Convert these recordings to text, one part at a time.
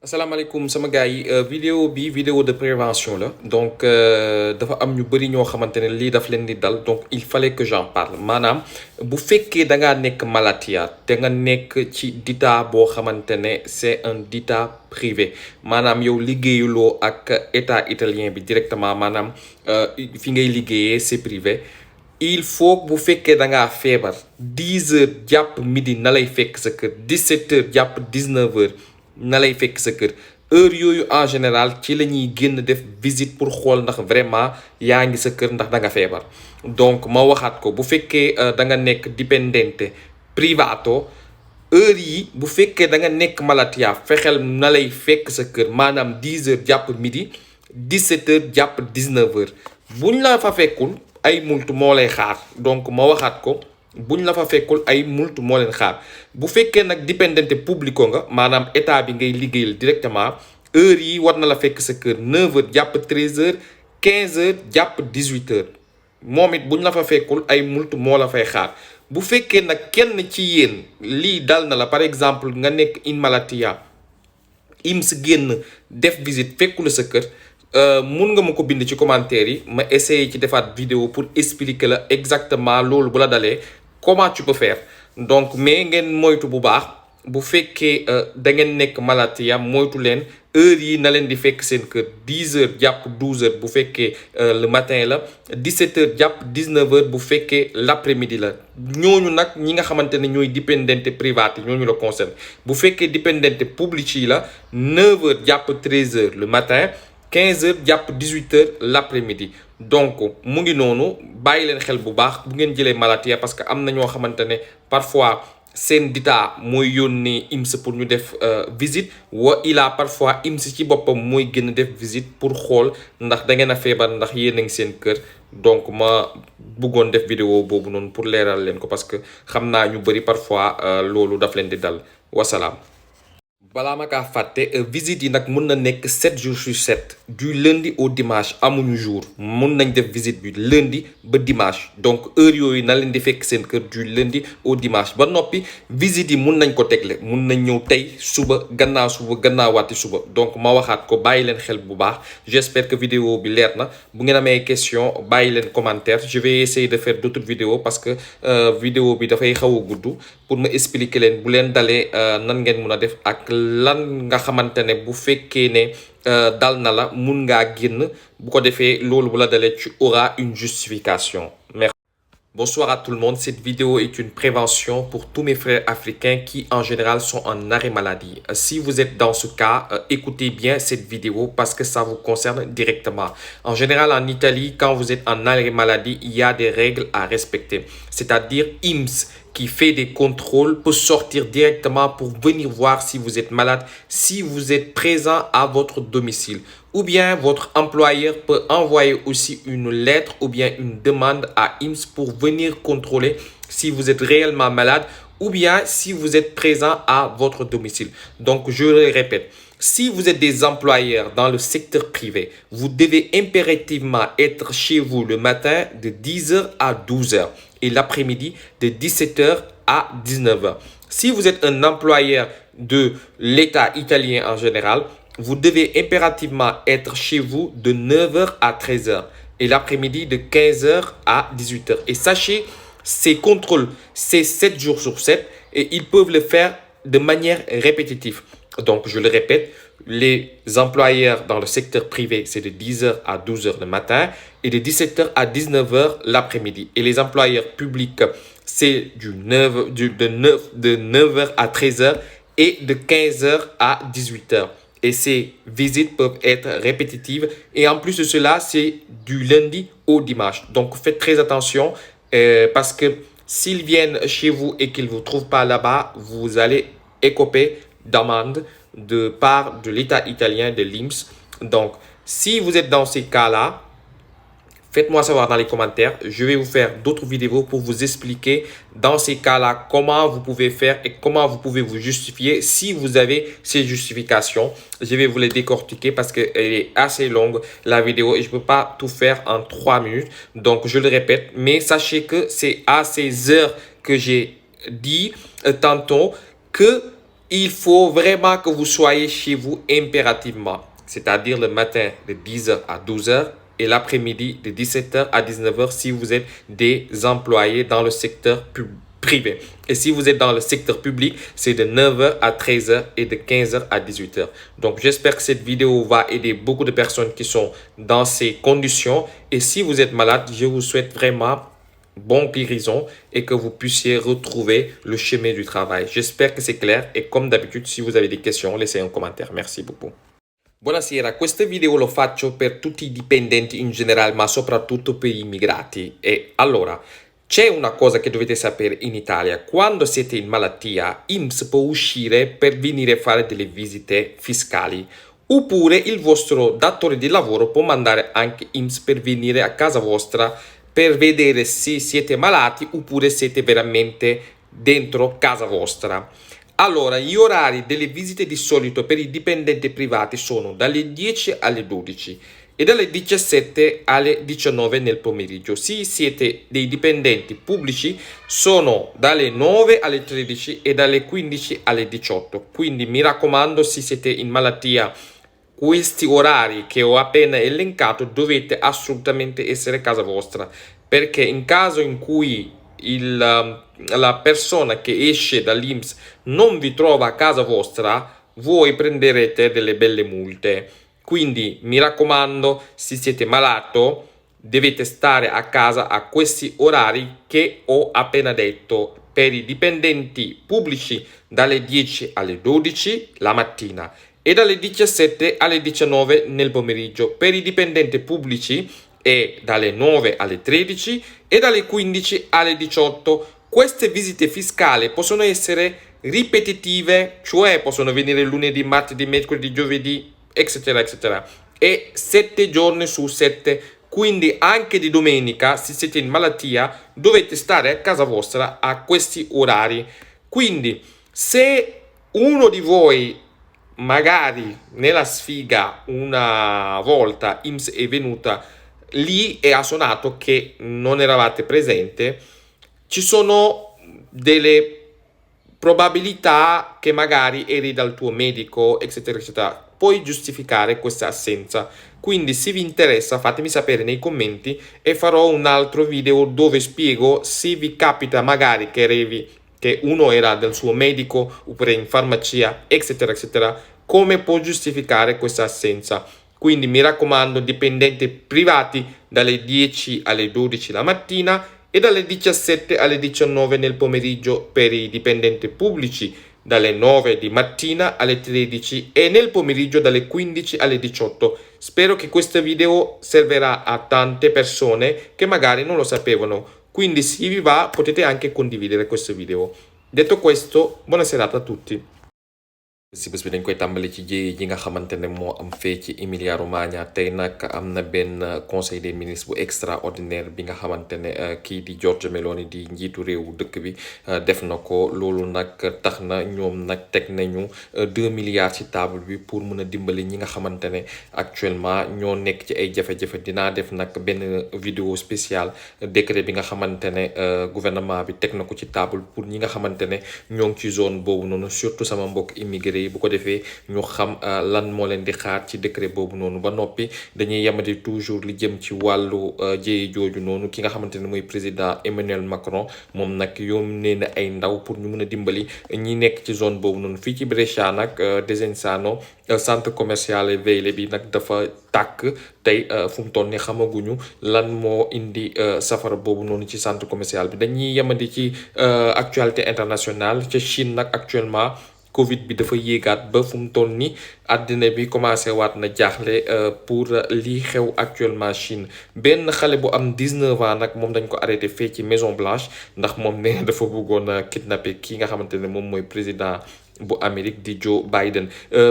asalaamaaleykum sama gars yi vidéo bi vidéo de prévention la donc dafa am ñu bëri ñoo xamante ne lii daf leen di dal donc il fallait que j'en parle maanaam bu fekkee da ngaa nekk Malatya te nga nekk ci DITA boo xamante ne c'est un DITA privé maanaam yow liggéeyuloo ak état italien bi directement maanaam fi ngay liggéeyee c'est privé il faut bu fekkee da ngaa feebar 10 heures jàpp midi na lay fekk sa kër 17 heures jàpp 19 heures. na lay fekk sa kër heure yooyu en général ci la ñuy génn def visite pour xool ndax vraiment yaa ngi sa kër ndax da nga feebar donc ma waxaat ko bu fekkee da nga nekk dipendente privato heure yi bu fekkee da nga nekk Malatya fexeel na lay fekk sa kër maanaam 10 heures jàpp midi 17 heures jàpp 19 heures buñ la fa fekkul ay multu moo lay xaar donc ma waxaat ko buñ la fa fekkul ay multu moo leen xaar bu fekkee nag dipendente publico nga maanaam état bi ngay liggéeyal directement heure yi war na la fekk sa kër 9h jàpp 13h 15h jàpp 18h moom it buñ la fa fekkul ay multu moo la fay xaar bu fekkee nag kenn ci yéen lii dal na la par exemple nga nekk in Malatya IMS génn def visite fekkula sa kër mun nga ma ko bind ci commentaire yi ma essayer ci defaat vidéo pour expliquer la exactement loolu bu la dalee comment tu peux faire donc mais ngeen moytu bu baax bu fekkee da ngeen nekk Malatya moytu leen heure yi na leen di fekk seen kër 10 heures jàpp 12 heures bu fekkee le matin la 17 heures jàpp 19 heures bu fekkee l'après-midi la ñooñu nag ñi nga xamante ne ñooy dipendente private yi ñooñu la concerne bu fekkee dipendente publici yi la 9 heures jàpp 13 heures le matin 15 heures jàpp 18 heures l'après-midi donc mu ngi noonu bàyyi leen xel bu baax bu ngeen jëlee Malatya parce que am na ñoo xamante ne parfois seen DITA mooy yónnee IMS pour ñu def visite wa ilaa parfois IMS ci boppam mooy gën def visite pour xool ndax da ngeen a feebar ndax yéen a ngi seen kër donc ma bëggoon def vidéo boobu noonu pour leeral leen ko parce que xam naa ñu bëri parfois loolu daf leen di dal wasalaam. balaa ma kaa fàtte visite yi nag mun na nekk 7 jours sur 7 du lundi au dimanche amuñu jour mun nañ def visite bi lundi ba dimanche donc heure yooyu na leen di fekk seen kër du lundi au dimanche ba noppi visite yi mun nañ ko tegle mun nañ ñëw tey suba gannaawaati suba donc ma waxaat ko bàyyi leen xel bu baax j'espère que vidéo bi leer na bu ngeen amee question bàyyi leen commentaire je vais essayer de faire d'autres vidéos parce que vidéo bi dafay xaw a gudd pour ma expliquer leen bu leen dalee nan ngeen mun a def ak lan nga xamante ne bu fekkee ne dal na la mun ngaa génn bu ko defee loolu bu la dalee tu auras une justification. Merci. Bonsoir à tout le monde. Cette vidéo est une prévention pour tous mes frères africains qui en général sont en arrêt maladie. Si vous êtes dans ce cas, écoutez bien cette vidéo parce que ça vous concerne directement. En général, en Italie, quand vous êtes en arrêt maladie, il y a des règles à respecter. C'est-à-dire IMS qui fait des contrôles peut sortir directement pour venir voir si vous êtes malade, si vous êtes présent à votre domicile. Ou bien votre employeur peut envoyer aussi une lettre ou bien une demande à IMS pour venir contrôler si vous êtes réellement malade ou bien si vous êtes présent à votre domicile. Donc, je le répète, si vous êtes des employeurs dans le secteur privé, vous devez impérativement être chez vous le matin de 10h à 12h et l'après-midi de 17h à 19h. Si vous êtes un employeur de l'État italien en général, vous devez impérativement être chez vous de 9h à 13h et l'après-midi de 15h à 18h. Et sachez, ces contrôles, c'est 7 jours sur 7 et ils peuvent le faire de manière répétitive. Donc, je le répète, les employeurs dans le secteur privé, c'est de 10h à 12h le matin et de 17h à 19h l'après-midi. Et les employeurs publics, c'est de 9h à 13h et de 15h à 18h. Et ces visites peuvent être répétitives. Et en plus de cela, c'est du lundi au dimanche. Donc, faites très attention parce que s'ils viennent chez vous et qu'ils ne vous trouvent pas là-bas, vous allez écoper d'amende de part de l'État italien, de l'IMS. Donc, si vous êtes dans ces cas-là, faites-moi savoir dans les commentaires. Je vais vous faire d'autres vidéos pour vous expliquer dans ces cas-là comment vous pouvez faire et comment vous pouvez vous justifier si vous avez ces justifications. Je vais vous les décortiquer parce qu'elle est assez longue la vidéo et je ne peux pas tout faire en 3 minutes. Donc, je le répète, mais sachez que c'est à ces heures que j'ai dit tantôt que il faut vraiment que vous soyez chez vous impérativement, c'est-à-dire le matin de 10h à 12h et l'après-midi de 17h à 19h si vous êtes des employés dans le secteur privé. Et si vous êtes dans le secteur public, c'est de 9h à 13h et de 15h à 18h. Donc, j'espère que cette vidéo va aider beaucoup de personnes qui sont dans ces conditions. Et si vous êtes malade, je vous souhaite vraiment bonne guérison et que vous puissiez retrouver le chemin du travail. J'espère que c'est clair et comme d'habitude, si vous avez des questions, laissez un commentaire. Merci beaucoup. Buonasera, questa video lo faccio per tutti i dipendenti in generale, ma soprattutto per gli immigrati. E allora, c'è una cosa che dovete sapere in Italia: quando siete in malattia, INPS può uscire per venire a fare delle visite fiscali. Oppure il vostro datore di lavoro può mandare anche INPS per venire a casa vostra per vedere se siete malati oppure siete veramente dentro casa vostra. Allora, gli orari delle visite di solito per i dipendenti privati sono dalle 10 alle 12 e dalle 17 alle 19 nel pomeriggio. Se siete dei dipendenti pubblici sono dalle 9 alle 13 e dalle 15 alle 18. Quindi mi raccomando, se siete in malattia, questi orari che ho appena elencato dovete assolutamente essere a casa vostra, perché in caso in cui la persona che esce dall'INPS non vi trova a casa vostra, voi prenderete delle belle multe. Quindi mi raccomando, se siete malato, dovete stare a casa a questi orari che ho appena detto. Per i dipendenti pubblici dalle 10 alle 12 la mattina e dalle 17 alle 19 nel pomeriggio. Per i dipendenti pubblici è dalle 9 alle 13 e dalle 15 alle 18. Queste visite fiscali possono essere ripetitive, cioè possono venire lunedì, martedì, mercoledì, giovedì, eccetera, eccetera. E 7 giorni su 7. Quindi anche di domenica, se siete in malattia, dovete stare a casa vostra a questi orari. Quindi se uno di voi magari nella sfiga una volta INPS è venuta lì e ha suonato che non eravate presente, ci sono delle probabilità che magari eri dal tuo medico, eccetera, eccetera. Puoi giustificare questa assenza. Quindi se vi interessa fatemi sapere nei commenti e farò un altro video dove spiego se vi capita magari che uno era del suo medico oppure in farmacia, eccetera, eccetera, come può giustificare questa assenza. Quindi mi raccomando, dipendenti privati dalle 10 alle 12 la mattina e dalle 17 alle 19 nel pomeriggio. Per i dipendenti pubblici dalle 9 di mattina alle 13 e nel pomeriggio dalle 15 alle 18. Spero che questo video servirà a tante persone che magari non lo sapevano. Quindi se vi va potete anche condividere questo video. Detto questo, buona serata a tutti. si bés bi dañ koy tàmbali ci jéye ji nga xamante ne moo am fee ci Emilia Romagna. Tey nag am na benn conseil des ministres bu extraordinaire bi nga xamante ne kii di Giorgia Meloni di njiitu réewu dëkk bi def na ko. Loolu nag tax na ñoom nag teg nañu 2 milliards ci table bi pour mën a dimbali ñi nga xamante ne actuellement ñoo nekk ci ay jafe-jafe. Dinaa def nag benn vidéo spéciale décret bi nga xamante ne gouvernement bi teg na ko ci table pour ñi nga xamante ne ñoo ngi ci zone boobu noonu, surtout sama mbokk immigré. Bu ko defee ñu xam lan moo leen di xaar ci décret boobu noonu. Ba noppi dañuy yemati toujours li jëm ci wàllu jéye jooju noonu. Ki nga xamante ne mooy président Emmanuel Macron moom nag yónnee na ay ndaw pour ñu mën a dimbali ñi nekk ci zone boobu noonu. Fii ci Brescia nag Desenzano centre commercial Vejle bi nag dafa tàkk tey. fu mu toll ni xamaguñu lan moo indi safara boobu noonu ci centre commercial bi. Dañuy yemati ci actualité internationale. ca Chine nag actuellement Covid bi dafa yéegaat ba fu mu toll ni àddina bi commencé waat na jaaxle pour lii xew actuellement Chine. Benn xale bu am 19 ans nag moom dañ ko arrêté fee ci Maison Blanche ndax moom ne dafa bëggoon a kidnappé ki nga xamante ne moom mooy président bu Amérique di Joe Biden.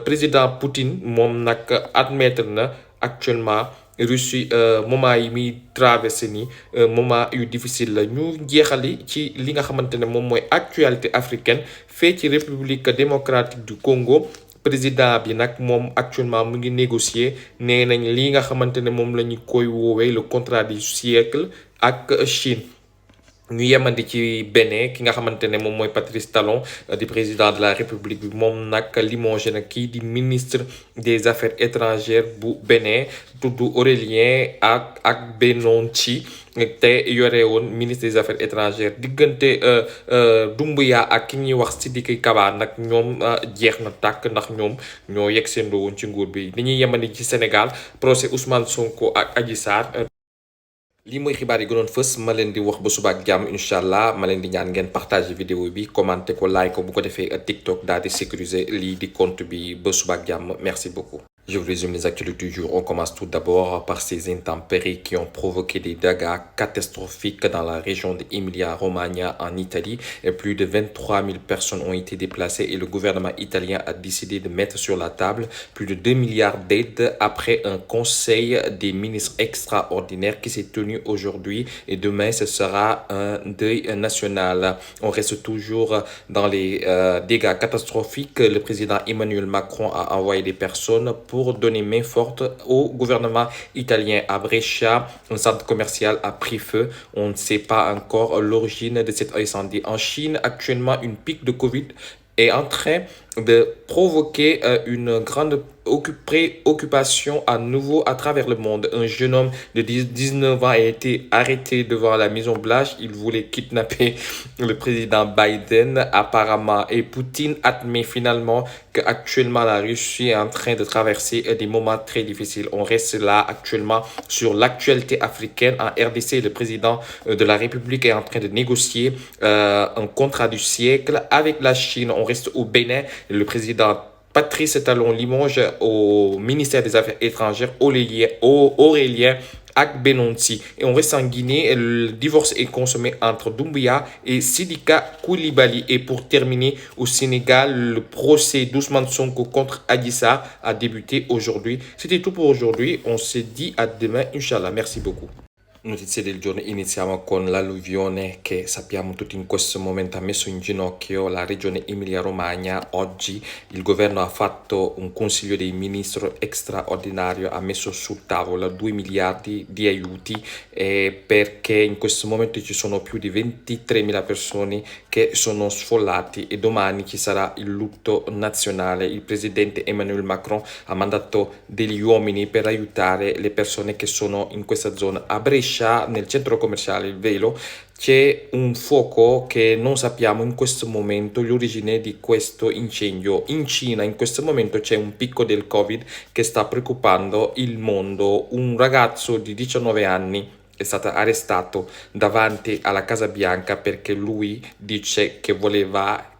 Président Poutine moom nag admettre na actuellement Russie moment yi muy traversé ni moment yu difficile la. Ñu jeexali ci li nga xamante ne moom mooy actualité africaine fee ci République démocratique du Congo. Président bi nag moom actuellement mu ngi négocier, nee nañ li nga xamante ne moom la ñu koy woowee le contrat du siècle ak Chine. ñu yemandi ci Bénin ki nga xamante ne moom mooy Patrice Talon di président de la République bi moom nag limogé na kii di ministre des affaires étrangères bu Bénin tudd Aurélien ak Benonci te yore woon ministre des affaires étrangères diggante Doumbouya ak ki ñuy wax Sidiki Kaba nag ñoom jeex na tàkk ndax ñoom ñoo yegg seen woon ci nguur bi li ñuy yemandi ci Sénégal procès Ousmane Sonko ak Adji Sarr. lii mooy xibaar yi gënoon fës ma leen di wax ba suba ak jàmm incha allah ma leen di ñaan ngeen partage vidéo bi commenté ko like ko bu ko defee TikTok daal di sécuriser lii di compte bi ba suba ak jàmm merci beaucoup. Je vous résume les actualités du jour. On commence tout d'abord par ces intempéries qui ont provoqué des dégâts catastrophiques dans la région d'Emilia-Romagna en Italie. Et plus de 23 000 personnes ont été déplacées et le gouvernement italien a décidé de mettre sur la table plus de 2 milliards d'aides après un conseil des ministres extraordinaire qui s'est tenu aujourd'hui. Et demain, ce sera un deuil national. On reste toujours dans les dégâts catastrophiques. Le président Emmanuel Macron a envoyé des personnes pour donner main forte au gouvernement italien. À Brescia, un centre commercial a pris feu. On ne sait pas encore l'origine de cet incendie. En Chine, actuellement, une pique de Covid est en train de provoquer une grande préoccupation à nouveau à travers le monde. Un jeune homme de 19 ans a été arrêté devant la Maison Blanche. Il voulait kidnapper le président Biden apparemment. Et Poutine admet finalement qu'actuellement la Russie est en train de traverser des moments très difficiles. On reste là actuellement sur l'actualité africaine. En RDC, le président de la République est en train de négocier un contrat du siècle avec la Chine. On reste au Bénin. Le président Patrice Talon Limoges au ministère des Affaires étrangères, Aurélien ak Benonci. Et on reste en Guinée, le divorce est consommé entre Doumbouya et Sidika Koulibaly. Et pour terminer, au Sénégal, le procès d'Ousmane Sonko contre Adji Sarr a débuté aujourd'hui. C'était tout pour aujourd'hui. On se dit à demain, Inch'Allah. Merci beaucoup. Notizie del giorno, iniziamo con l'alluvione che sappiamo tutti in questo momento ha messo in ginocchio la regione Emilia-Romagna. Oggi il governo ha fatto un consiglio dei ministri straordinario, ha messo sul tavolo 2 miliardi di aiuti perché in questo momento ci sono più di 23.000 persone che sono sfollati e domani ci sarà il lutto nazionale. Il presidente Emmanuel Macron ha mandato degli uomini per aiutare le persone che sono in questa zona. A Brescia, nel centro commerciale Il Velo, c'è un fuoco che non sappiamo in questo momento l'origine di questo incendio. In Cina in questo momento c'è un picco del Covid che sta preoccupando il mondo. Un ragazzo di 19 anni è stato arrestato davanti alla Casa Bianca perché lui dice che voleva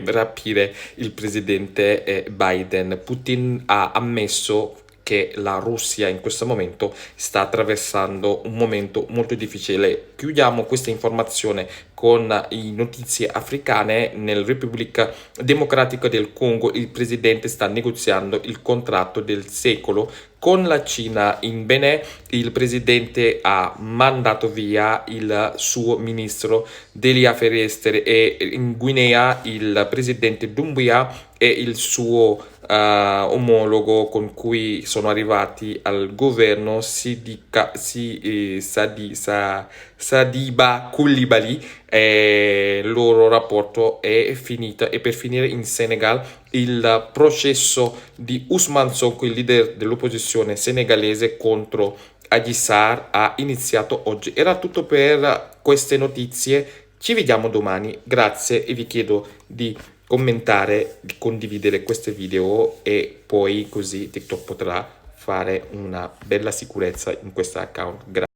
rapire il presidente Biden. Putin ha ammesso che la Russia in questo momento sta attraversando un momento molto difficile. Chiudiamo questa informazione con le notizie africane. Nel Repubblica Democratica del Congo il presidente sta negoziando il contratto del secolo con la Cina. In Benin il presidente ha mandato via il suo ministro degli affari esteri e in Guinea il presidente Doumbouya e il suo omologo con cui sono arrivati al governo Sadiba Koulibaly. Il loro rapporto è finito. E per finire, in Senegal il processo di Ousmane Sonko, il leader dell'opposizione senegalese, contro Adji Sarr ha iniziato oggi. Era tutto per queste notizie, ci vediamo domani, grazie e vi chiedo di commentare, di condividere questo video e poi così TikTok potrà fare una bella sicurezza in questo account. Grazie.